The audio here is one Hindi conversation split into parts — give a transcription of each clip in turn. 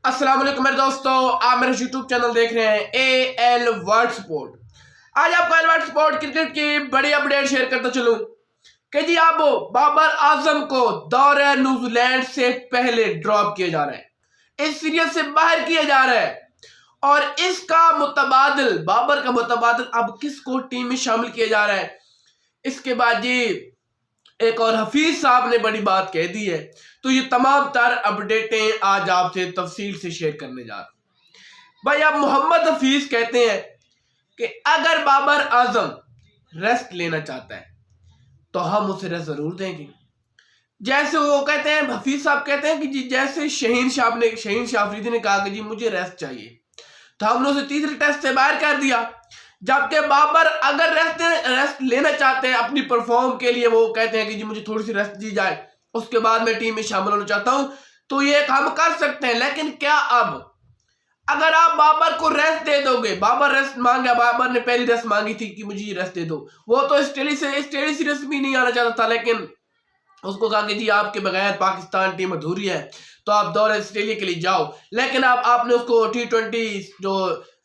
अस्सलाम वालेकुम मेरे दोस्तों, आप मेरे यूट्यूब चैनल देख रहे हैं AL वर्ल्ड स्पोर्ट। आज आपको AL वर्ल्ड स्पोर्ट क्रिकेट की बड़ी अपडेट शेयर करता चलूं कि जी अब बाबर आजम को दौरे न्यूजीलैंड से पहले ड्रॉप किया जा रहा है, इस सीरीज से बाहर किया जा रहा है और इसका मुतबादिल बाबर का मुतबादिल अब किसको टीम में शामिल किया जा रहा है। इसके बाद जी एक और हफीज साहब ने बड़ी बात कह दी है, तो ये तमाम तार अपडेटें आज आपसे तफसील से शेयर करने जा रहा हूं। भाई अब मोहम्मद हफीज कहते हैं कि अगर बाबर आजम रेस्ट लेना चाहता है तो हम उसे रेस्ट जरूर देंगे। जैसे वो कहते हैं, हफीज साहब कहते हैं कि जी जैसे शहीन शाह अफरीदी ने कहा कि जी मुझे रेस्ट चाहिए, तो हमने उसे तीसरे टेस्ट से बाहर कर दिया। जबकि बाबर अगर रेस्ट लेना चाहते हैं अपनी परफॉर्म के लिए, वो कहते हैं कि जी मुझे थोड़ी सी रेस्ट दी जाए, उसके बाद मैं टीम में शामिल होना चाहता हूं, तो ये हम कर सकते हैं। लेकिन क्या अब अगर आप बाबर को रेस्ट दे दोगे, बाबर रेस्ट मांगा, बाबर ने पहली रेस्ट मांगी थी कि मुझे रेस्ट दे दो, वो तो ऑस्ट्रेलिया सीरीज भी नहीं आना चाहता था, लेकिन उसको कहा कि जी आपके बगैर पाकिस्तान टीम अधूरी है, तो आप दौरे ऑस्ट्रेलिया के लिए जाओ। लेकिन आपने उसको T20 जो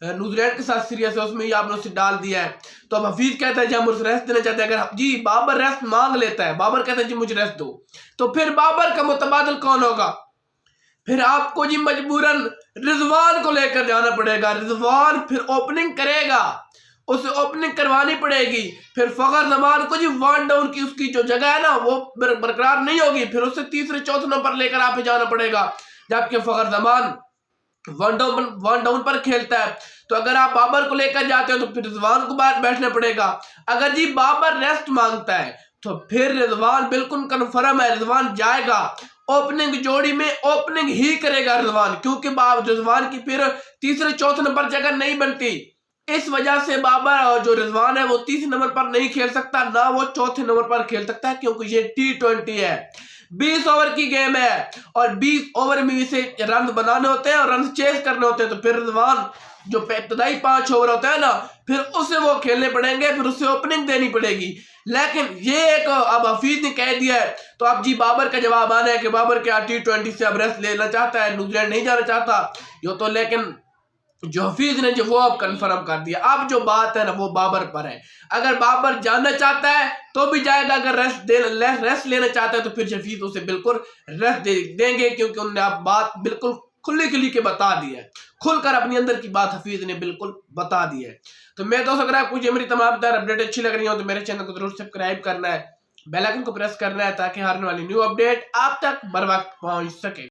न्यूजीलैंड के साथ सीरीज है उसमें ही आपने उसे डाल दिया है। तो अब हफीज कहता है जी हम उसे रेस्ट देना चाहते हैं। अगर जी बाबर रेस्ट मांग लेता है, बाबर कहता है जी मुझे रेस्ट दो, तो फिर बाबर का मुतबादिल कौन होगा? फिर आपको जी मजबूरन रिजवान को लेकर जाना पड़ेगा। रिजवान फिर ओपनिंग करेगा, उसे ओपनिंग करवानी पड़ेगी। फिर फखर जमान को जी वन डाउन की उसकी जो जगह है ना वो बरकरार नहीं होगी, फिर उसे तीसरे चौथे नंबर लेकर आप जाना पड़ेगा। जबकि फखर जमान वन डाउन पर खेलता है, तो अगर आप बाबर को लेकर जाते हो तो फिर रिजवान को बाहर बैठना पड़ेगा। अगर जी बाबर रेस्ट मांगता है तो फिर रिजवान बिल्कुल कन्फर्म है, रिजवान जाएगा ओपनिंग जोड़ी में, ओपनिंग ही करेगा रिजवान, क्योंकि रिजवान की फिर तीसरे चौथे नंबर जगह नहीं बनती। इस वजह से बाबर और जो रिजवान है वो तीसरे नंबर पर नहीं खेल सकता, ना वो चौथे नंबर पर खेल सकता है, क्योंकि ये T20 है, 20 ओवर की गेम है और 20 ओवर में इसे रन बनाने होते हैं और रन चेस करने होते हैं। तो फिर रिजवान जो इब्तदाई 5 ओवर होता है ना, फिर उसे वो खेलने पड़ेंगे, फिर उसे ओपनिंग देनी पड़ेगी। लेकिन ये एक अब हफीज ने कह दिया है, तो अब जी बाबर का जवाब आना है कि बाबर क्या T20 से अब रेस्ट लेना चाहता है, न्यूजीलैंड नहीं जाना चाहता यो तो। लेकिन जो हफीज ने जो वो अब कंफर्म कर दिया। अब जो बात है ना वो बाबर पर है, अगर बाबर जाना चाहता है तो भी जाएगा, अगर रेस्ट लेना चाहता है तो फिर हफीज उसे बिल्कुल रेस्ट देंगे, क्योंकि उन्होंने अब बात बिल्कुल खुली के बता दी है, खुलकर अपनी अंदर की बात हफीज ने बिल्कुल बता दी है। तो मैं दोस्तों अगर आपको मेरी तमाम तरह अपडेट अच्छी लग रही हो तो मेरे चैनल को जरूर सब्सक्राइब करना है, बेल आइकन को प्रेस करना है, ताकि आने वाली न्यू अपडेट आप तक बर वक्त पहुंच सके।